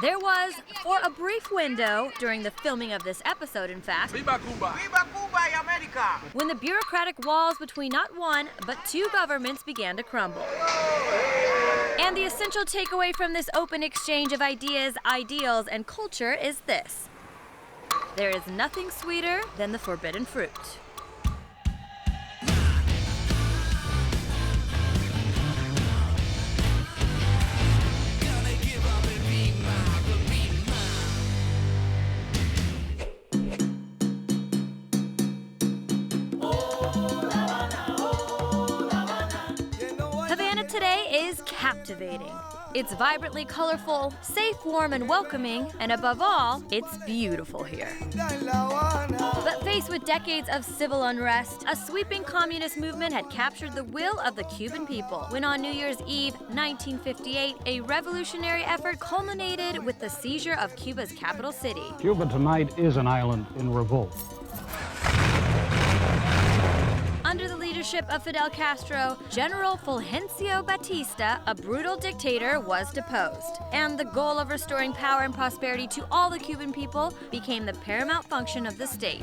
There was, for a brief window, during the filming of this episode, in fact, Viva Cuba! Viva Cuba y America! when the bureaucratic walls between not one, but two governments began to crumble. And the essential takeaway from this open exchange of ideas, ideals, and culture is this: there is nothing sweeter than the forbidden fruit. Havana today is captivating. It's vibrantly colorful, safe, warm, and welcoming, and above all, it's beautiful here. But faced with decades of civil unrest, a sweeping communist movement had captured the will of the Cuban people, when on New Year's Eve, 1958, a revolutionary effort culminated with the seizure of Cuba's capital city. Cuba tonight is an island in revolt. Under the leadership of Fidel Castro, General Fulgencio Batista, a brutal dictator, was deposed. And the goal of restoring power and prosperity to all the Cuban people became the paramount function of the state.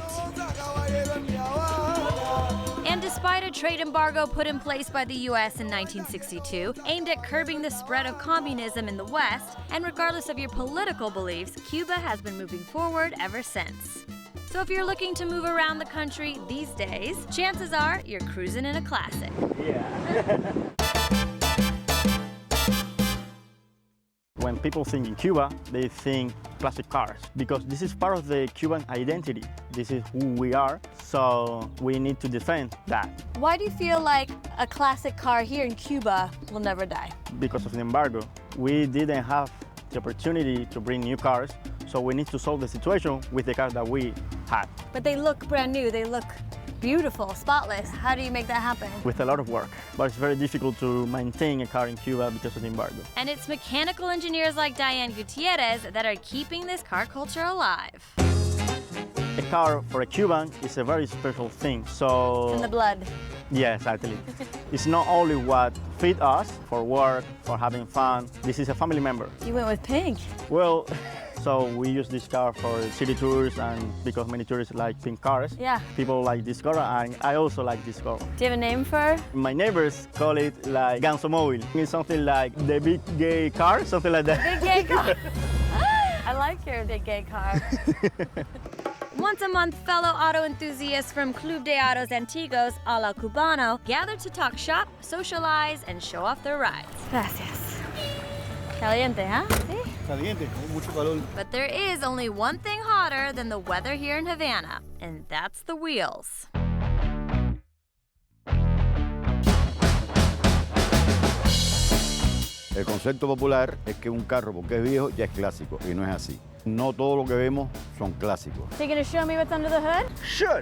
And despite a trade embargo put in place by the U.S. in 1962, aimed at curbing the spread of communism in the West, and regardless of your political beliefs, Cuba has been moving forward ever since. So if you're looking to move around the country these days, chances are you're cruising in a classic. Yeah. When people think in Cuba, they think classic cars, because this is part of the Cuban identity. This is who we are, so we need to defend that. Why do you feel like a classic car here in Cuba will never die? Because of the embargo, we didn't have the opportunity to bring new cars, so we need to solve the situation with the cars that we had. But they look brand new, they look beautiful, spotless. How do you make that happen? With a lot of work, but it's very difficult to maintain a car in Cuba because of the embargo. And it's mechanical engineers like Diane Gutierrez that are keeping this car culture alive. A car for a Cuban is a very special thing, so... In the blood. Yeah, exactly. It's not only what fits us for work, for having fun. This is a family member. You went with pink. Well, so we use this car for city tours, and because many tourists like pink cars, Yeah. people like this color, and I also like this color. Do you have a name for her? My neighbors call it like Gansomobile. It's something like the big gay car, something like that. Big gay car. I like your big gay car. Once a month, fellow auto enthusiasts from Club de Autos Antigos a la Cubano gather to talk shop, socialize, and show off their rides. Gracias. Caliente, huh? Sí? Caliente, mucho calor. But there is only one thing hotter than the weather here in Havana, and that's the wheels. El concepto popular es que un carro, porque es viejo, ya es clásico, y no es así. No todo lo que vemos son clásicos. So you're gonna show me what's under the hood? Sure.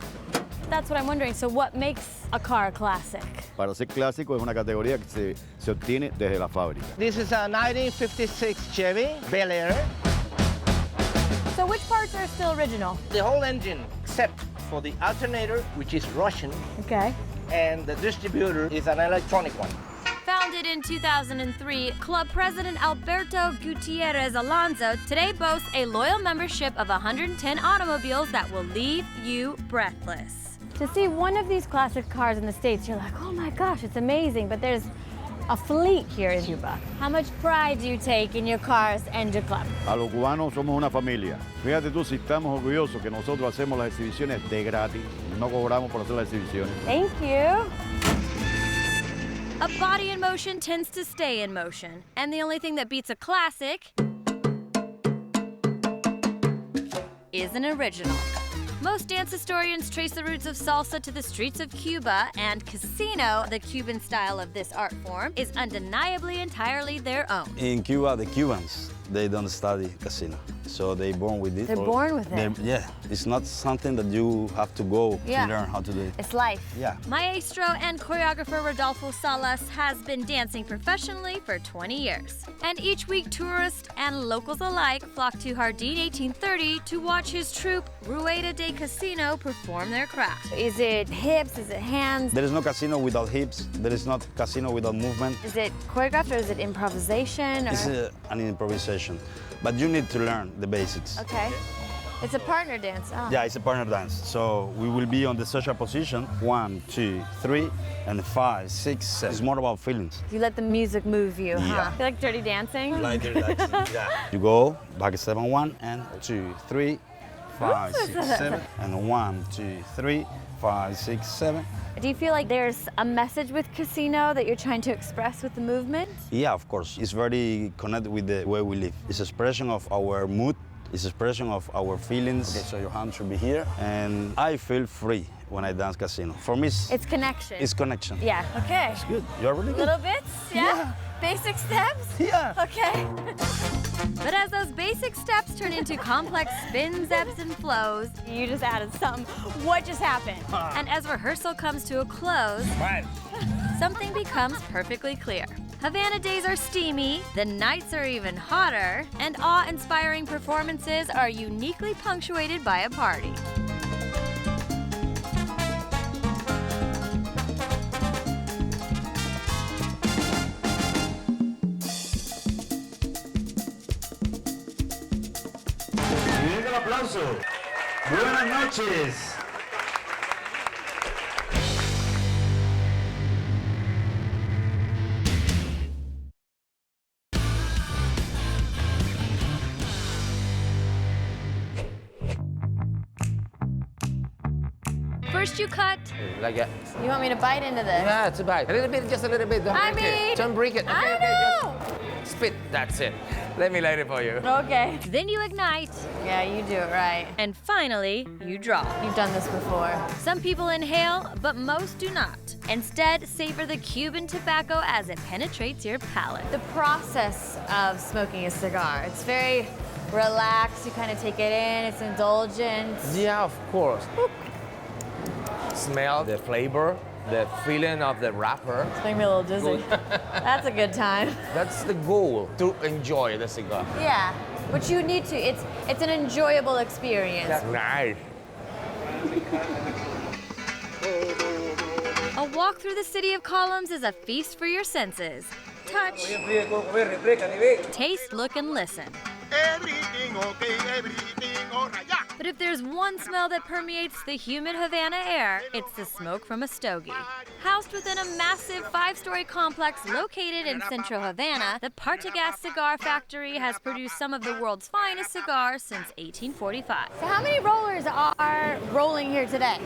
That's what I'm wondering. So what makes a car classic? Para ser clásico es una categoría que se obtiene desde la fábrica. This is a 1956 Chevy Bel Air. So which parts are still original? The whole engine, except for the alternator, which is Russian, Okay. and the distributor is an electronic one. Founded in 2003, Club President Alberto Gutierrez Alonso today boasts a loyal membership of 110 automobiles that will leave you breathless. To see one of these classic cars in the States, you're like, oh my gosh, it's amazing, but there's a fleet here in Cuba. How much pride do you take in your cars and your club? A los cubanos somos una familia. Fíjate tú si estamos orgullosos que nosotros hacemos las exhibiciones de gratis. No cobramos por hacer las exhibiciones. Thank you. A body in motion tends to stay in motion, and the only thing that beats a classic is an original. Most dance historians trace the roots of salsa to the streets of Cuba, and casino, the Cuban style of this art form, is undeniably entirely their own. In Cuba, the Cubans, they don't study casino. so they born with it. They're born with it. Yeah, it's not something that you have to go to learn how to do it. It's life. Yeah. Maestro and choreographer Rodolfo Salas has been dancing professionally for 20 years. And each week, tourists and locals alike flock to Jardín 1830 to watch his troupe, Rueda de Casino, perform their craft. Is it hips? Is it hands? There is no casino without hips. There is not casino without movement. Is it choreographed or is it improvisation? Or? It's an improvisation, but you need to learn the basics. Okay. It's a partner dance. Oh. Yeah, it's a partner dance. So we will be on the social position, 1, 2, 3, and 5, 6, 7. It's more about feelings. You let the music move you, huh? Yeah. You like dirty dancing? Like yeah. You go back step on 1 and 2, 3, 5, 6, 7, and 1, 2, 3, 5, 6, 7. Do you feel like there's a message with Casino that you're trying to express with the movement? Yeah, of course. It's very connected with the way we live. It's expression of our mood. It's expression of our feelings. Okay, so your hand should be here. And I feel free when I dance Casino. For me, it's connection. It's connection. Yeah. Okay. It's good. You're really good. Little bits? Yeah? Basic steps? Yeah. Okay. But as those basic steps turn into complex spins, ebbs, and flows, you just added something. What just happened? And as rehearsal comes to a close, something becomes perfectly clear. Havana days are steamy, the nights are even hotter, and awe-inspiring performances are uniquely punctuated by a party. Un aplauso. Buenas noches. First you cut. Like that. You want me to bite into this? Yeah, it's a bite. A little bit, just a little bit. Don't break it. Don't break it. I Okay, know. just spit. That's it. Let me light it for you. Okay. Then you ignite. Yeah, you do it right. And finally, you draw. You've done this before. Some people inhale, but most do not. Instead, savor the Cuban tobacco as it penetrates your palate. The process of smoking a cigar, it's very relaxed. You kind of take it in. It's indulgent. Yeah, of course. Smell the flavor, the feeling of the wrapper. It's making me a little dizzy. That's a good time. That's the goal, to enjoy the cigar. Yeah, but you need to. It's an enjoyable experience. That's nice. A walk through the city of columns is a feast for your senses. Touch, taste, look, and listen. Everything okay, everything all right. Yeah. But if there's one smell that permeates the humid Havana air, it's the smoke from a stogie. Housed within a massive 5-story complex located in central Havana, the Partagas Cigar Factory has produced some of the world's finest cigars since 1845. So how many rollers are rolling here today?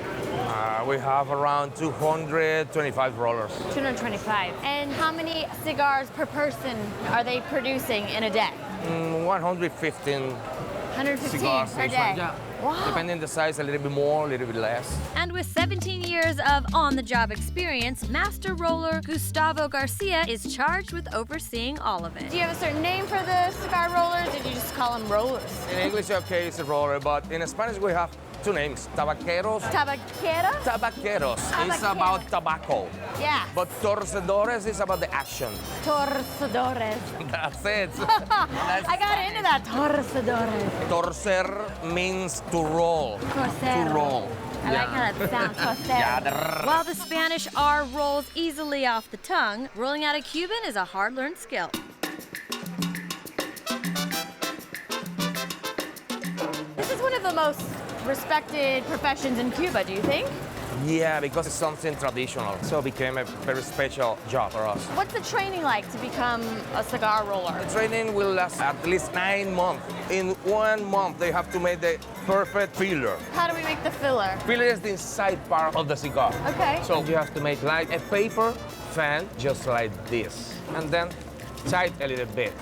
We have around 225 rollers. 225. And how many cigars per person are they producing in a day? 115 115 cigars per each day. one, yeah. Wow. Depending on the size, a little bit more, a little bit less. And with 17 years of on-the-job experience, master roller Gustavo Garcia is charged with overseeing all of it. Do you have a certain name for the cigar rollers, or do you just call them rollers? In English, okay, it's a roller, but in Spanish, we have two names, tabaqueros. Tabaqueros? Tabaqueros is about tobacco. Yeah. But torcedores is about the action. Torcedores. That's it. I got into that. Torcedores. Torcer means to roll. Torcer. To roll. I like how that sounds. Torcer. While the Spanish R rolls easily off the tongue, rolling out a Cuban is a hard-learned skill. This is one of the most respected professions in Cuba, do you think? Yeah, because it's something traditional, so it became a very special job for us. What's the training like to become a cigar roller? The training will last at least 9 months. In 1 month, they have to make the perfect filler. How do we make the filler? Filler is the inside part of the cigar. Okay. So you have to make like a paper fan, just like this, and then tight a little bit.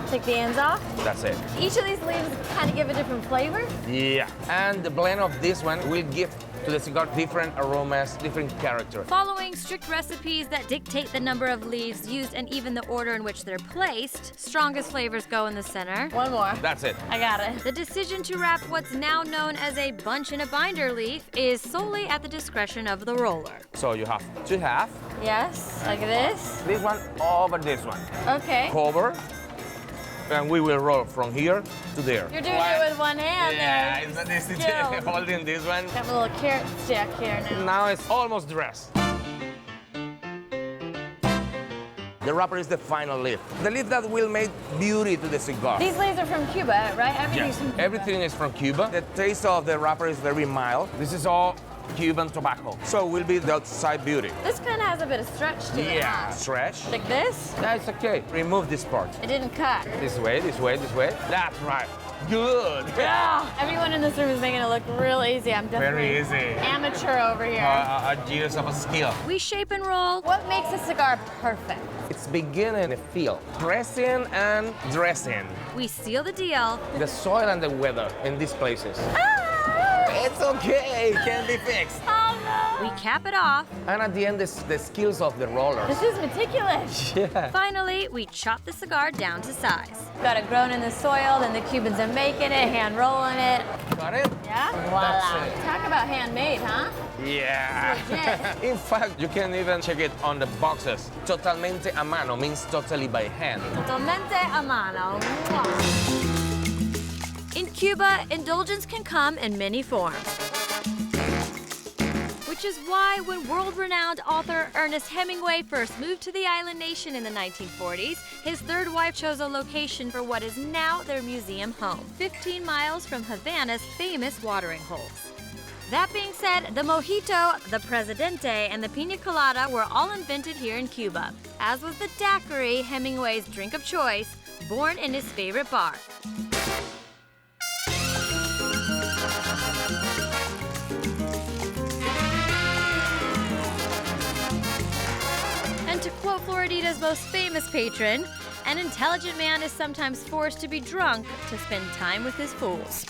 Take the ends off? That's it. Each of these leaves kind of give a different flavor? Yeah. And the blend of this one will give to the cigar different aromas, different character. Following strict recipes that dictate the number of leaves used and even the order in which they're placed, strongest flavors go in the center. One more. That's it. I got it. The decision to wrap what's now known as a bunch in a binder leaf is solely at the discretion of the roller. So you have to have Yes, like this. this one over this one. Okay. Cover, and we will roll from here to there. You're doing it with one hand Yeah, there. it's not easy Skills. holding this one. Got a little carrot stick here now. Now it's almost dressed. The wrapper is the final leaf. The leaf that will make beauty to the cigar. These leaves are from Cuba, right? Everything's from Cuba. Everything is from Cuba. The taste of the wrapper is very mild. This is all Cuban tobacco. So will be the outside beauty. This kind of has a bit of stretch to it. Yeah, stretch. Like this? That's okay. Remove this part. It didn't cut. This way, this way, this way. That's right. Good. Yeah. Everyone in this room is making it look real easy. I'm definitely Very easy. amateur over here. Years of a skill. We shape and roll. What makes a cigar perfect? It's beginning to feel. Pressing and dressing. We seal the deal. The soil and the weather in these places. It's okay. It can be fixed. We cap it off. And at the end, the skills of the rollers. This is meticulous. Yeah. Finally, we chop the cigar down to size. Got it grown in the soil, then the Cubans are making it, hand rolling it. Got it? Yeah? That's Voila. it. Talk about handmade, huh? Yeah. Legit. In fact, you can even check it on the boxes. Totalmente a mano means totally by hand. Totalmente a mano. Mwah. In Cuba, indulgence can come in many forms. Which is why when world-renowned author Ernest Hemingway first moved to the island nation in the 1940s, his third wife chose a location for what is now their museum home, 15 miles from Havana's famous watering holes. That being said, the mojito, the presidente, and the pina colada were all invented here in Cuba, as was the daiquiri, Hemingway's drink of choice, born in his favorite bar. And to quote Floridita's most famous patron, an intelligent man is sometimes forced to be drunk to spend time with his fools.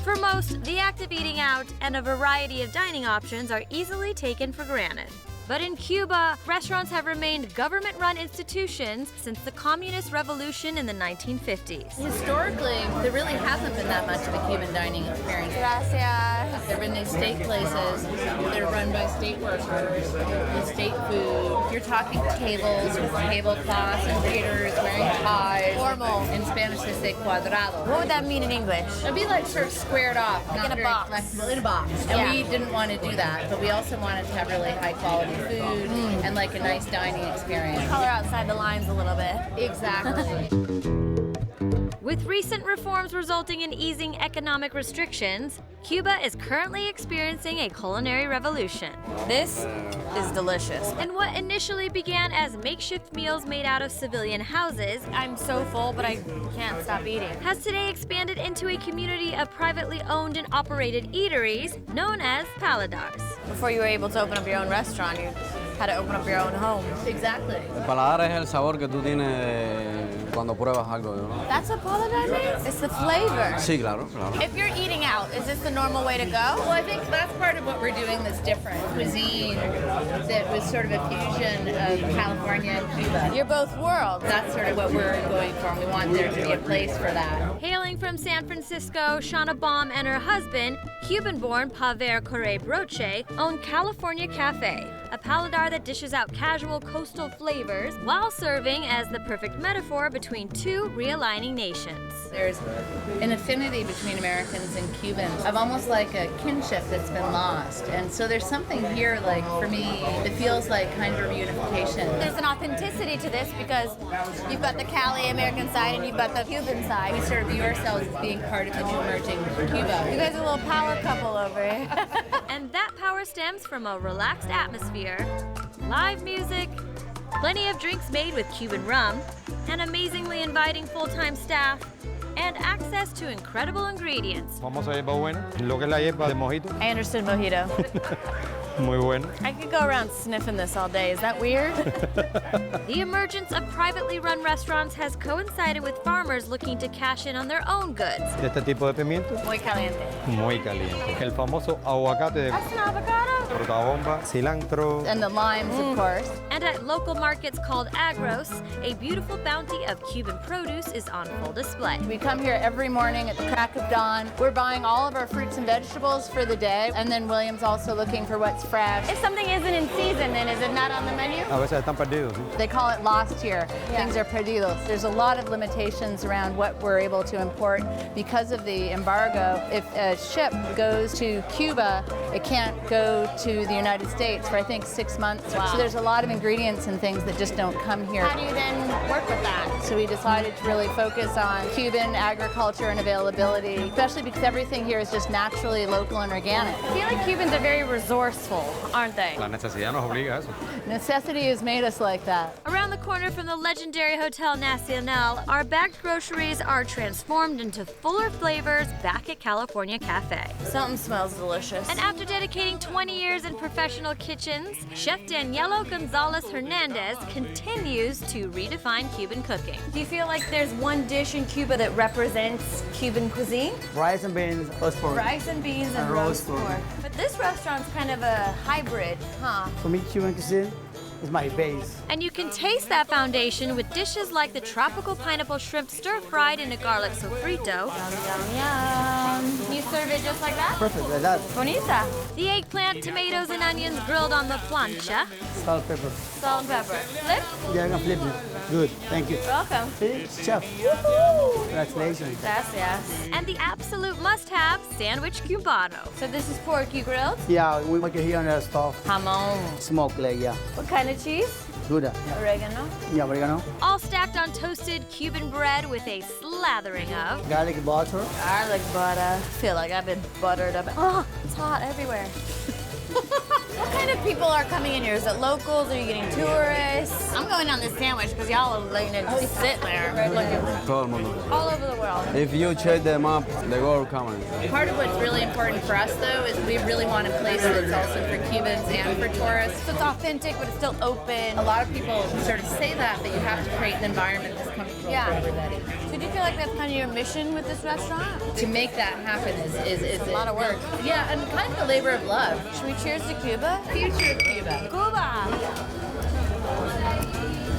For most, the act of eating out and a variety of dining options are easily taken for granted. But in Cuba, restaurants have remained government-run institutions since the communist revolution in the 1950s. Historically, there really hasn't been that much of a Cuban dining experience. Gracias. There have been these state places that are run by state workers with state food. You're talking tables with tablecloths and waiters wearing ties. Formal. In Spanish, they say cuadrado. What would that mean in English? It'd be like sort of squared off, Like not in a very box. flexible, in a box. And Yeah. we didn't want to do that, but we also wanted to have really high quality food and like a nice dining experience. Color outside the lines a little bit. Exactly. With recent reforms resulting in easing economic restrictions, Cuba is currently experiencing a culinary revolution. This is delicious. And what initially began as makeshift meals made out of civilian houses, I'm so full but I can't stop eating, has today expanded into a community of privately owned and operated eateries known as paladars. Before you were able to open up your own restaurant, you had to open up your own home. Exactly. El paladar es el sabor que tú tienes cuando pruebas algo, ¿no? That's what paladar means? It's the flavor. Sí, claro, claro. If you're eating out, is this the normal way to go? Well, I think that's part of what we're doing that's different. Cuisine that was sort of a fusion of California and Cuba. You're both worlds. That's sort of what we're going for. We want there to be a place for that. Hailing from San Francisco, Shauna Baum and her husband, Cuban-born Paver Corre Broche, own California Cafe, a paladar that dishes out casual coastal flavors while serving as the perfect metaphor between between two realigning nations. There's an affinity between Americans and Cubans of almost like a kinship that's been lost. And so there's something here, like, for me, that feels like kind of a reunification. There's an authenticity to this because you've got the Cali American side and you've got the Cuban side. We sort of view ourselves as being part of the new emerging Cuba. You guys are a little power couple over here. And that power stems from a relaxed atmosphere, live music, plenty of drinks made with Cuban rum, an amazingly inviting full-time staff, and access to incredible ingredients. Famosa hierba buena, lo que es la hierba de mojito. I understood mojito. Muy bueno. I could go around sniffing this all day. Is that weird? The emergence of privately run restaurants has coincided with farmers looking to cash in on their own goods. Este tipo de pimiento. Muy caliente. Muy caliente. El famoso aguacate. That's an avocado. Rutabomba, cilantro. And the limes, of course. And at local markets called agros, a beautiful bounty of Cuban produce is on full display. We come here every morning at the crack of dawn. We're buying all of our fruits and vegetables for the day. And then William's also looking for what's fresh. If something isn't in season, then is it not on the menu? A veces están perdidos. ¿Sí? They call it lost here. Yeah. Things are perdidos. There's a lot of limitations around what we're able to import because of the embargo. If a ship goes to Cuba, it can't go to the United States for I think 6 months. Wow. So there's a lot of ingredients and things that just don't come here. How do you then work with that? So we decided to really focus on Cuban agriculture and availability, especially because everything here is just naturally local and organic. I feel like Cubans are very resourceful, aren't they? La necesidad nos obliga a eso. Necessity has made us like that. Around the corner from the legendary Hotel Nacional, our bagged groceries are transformed into fuller flavors back at California Cafe. Something smells delicious. And after dedicating 20 years in professional kitchens, Chef Danielo Gonzalez Hernandez continues to redefine Cuban cooking. Do you feel like there's one dish in Cuba that represents Cuban cuisine? Rice and beans, roast pork. Rice and beans and roast pork. But this restaurant's kind of a hybrid, huh? For me, Cuban cuisine is my base. And you can taste that foundation with dishes like the tropical pineapple shrimp stir-fried in a garlic sofrito. Yum, yum, yum. You serve it just like that? Perfect, like that. Bonita. The eggplant, tomatoes, and onions grilled on the plancha. Salt, pepper. Salt and pepper. Flip? Yeah, I can flip it. Good, thank you. Welcome. See, chef. Woohoo! Congratulations. Yes, yes. And the absolute must-have, sandwich cubano. So this is pork you grilled? Yeah, we make it here on the stove. Jamón. Smoke like, yeah. What kind of cheese? Gouda. Oregano. Yeah, oregano. All stacked on toasted Cuban bread with a slathering of Garlic butter. Garlic butter. I feel like I've been buttered up. Oh, it's hot everywhere. What kind of people are coming in here? Is it locals? Are you getting tourists? I'm going on this sandwich because y'all are letting it just sit there. Todo el mundo. All over the world. If you check them up, they go coming. Part of what's really important for us, though, is we really want a place that's also for Cubans and for tourists. So it's authentic, but it's still open. A lot of people sort of say that, but you have to create an environment that's comfortable for everybody. So do you feel like that's kind of your mission with this restaurant? To make that happen is a lot of work. Yeah, and kind of a labor of love. Should we cheers to Cuba? Future of Cuba. Cuba!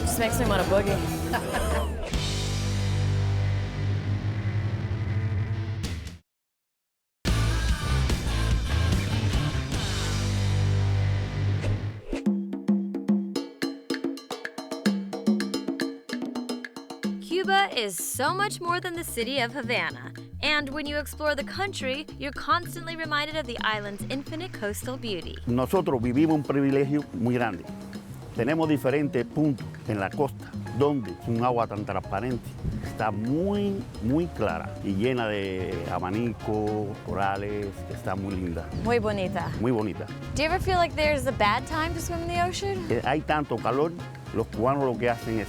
Just makes me want to boogie. Cuba is so much more than the city of Havana. And when you explore the country, you're constantly reminded of the island's infinite coastal beauty. Nosotros vivimos un privilegio muy grande. Tenemos diferentes puntos en la costa donde un agua tan transparente está muy clara y llena de abanicos, corales, está muy linda. Muy bonita. Muy bonita. Do you ever feel like there's a bad time to swim in the ocean? Hay tanto calor, los cubanos lo que hacen es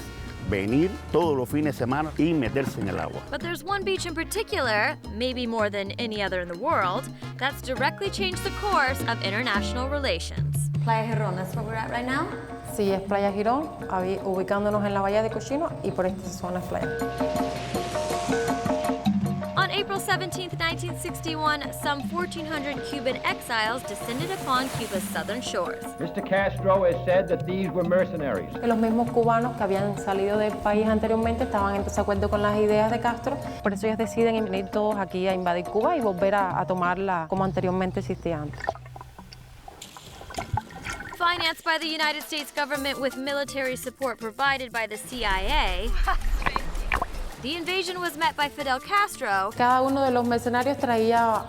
venir todos los fines de semana y meterse en el agua. But there's one beach in particular, maybe more than any other in the world, that's directly changed the course of international relations. Playa Girón, that's where we're at right now? Sí, es Playa Girón, ubicándonos en la bahía de Cochino y por esta zona es playa. On April 17, 1961, some 1,400 Cuban exiles descended upon Cuba's southern shores. Mr. Castro has said that these were mercenaries. Que los mismos cubanos que habían salido del país anteriormente estaban en desacuerdo con las ideas de Castro, por eso ellos deciden venir todos aquí a invadir Cuba y volver a tomarla como anteriormente existía antes. Financed by the United States government with military support provided by the CIA, The invasion was met by Fidel Castro. Cada uno de los mercenarios traía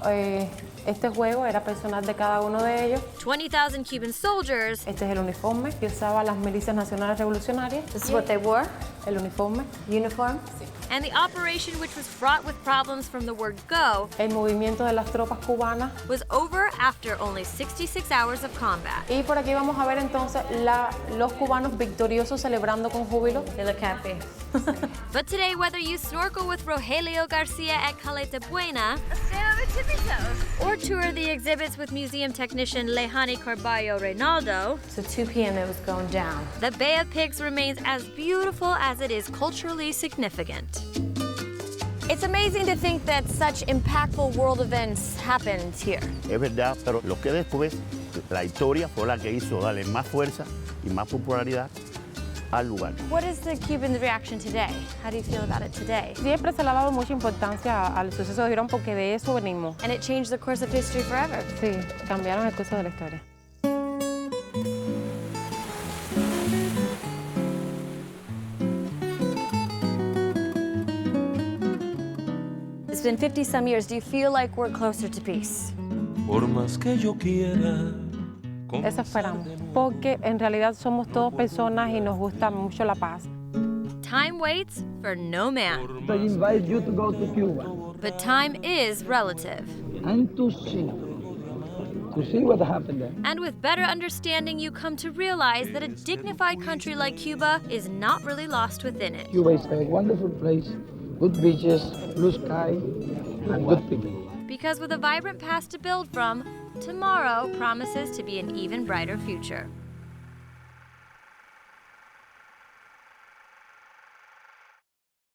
este juego, era personal de cada uno de ellos. 20,000 Cuban soldiers. Este es el uniforme que usaban las milicias nacionales revolucionarias. This is what they wore? El uniforme. Uniform? And the operation, which was fraught with problems from the word go, el movimiento de las tropas cubanas, was over after only 66 hours of combat. Y por aquí vamos a ver entonces los cubanos victoriosos celebrando con júbilo. They look happy. But today, whether you snorkel with Rogelio Garcia at Caleta Buena, or tour the exhibits with museum technician Lejani Carballo Reynaldo, so 2 p.m. it was going down. The Bay of Pigs remains as beautiful as it is culturally significant. It's amazing to think that such impactful world events happened here. Es verdad, pero lo que después, la historia fue la que hizo darle más fuerza y más popularidad al lugar. What is the Cuban reaction today? How do you feel about it today? Siempre se le ha dado mucha importancia al suceso de Girón porque de eso venimos. And it changed the course of history forever. Sí, cambiaron el curso de la historia. It's been 50-some years. Do you feel like we're closer to peace? Por más que yo quiera. Eso esperamos, porque en realidad somos todos personas y nos gusta mucho la paz. Time waits for no man. I invite you to go to Cuba. But time is relative. And to see what happened there. And with better understanding, you come to realize that a dignified country like Cuba is not really lost within it. Cuba is a wonderful place, good beaches, blue sky, and good people. Because with a vibrant past to build from, tomorrow promises to be an even brighter future.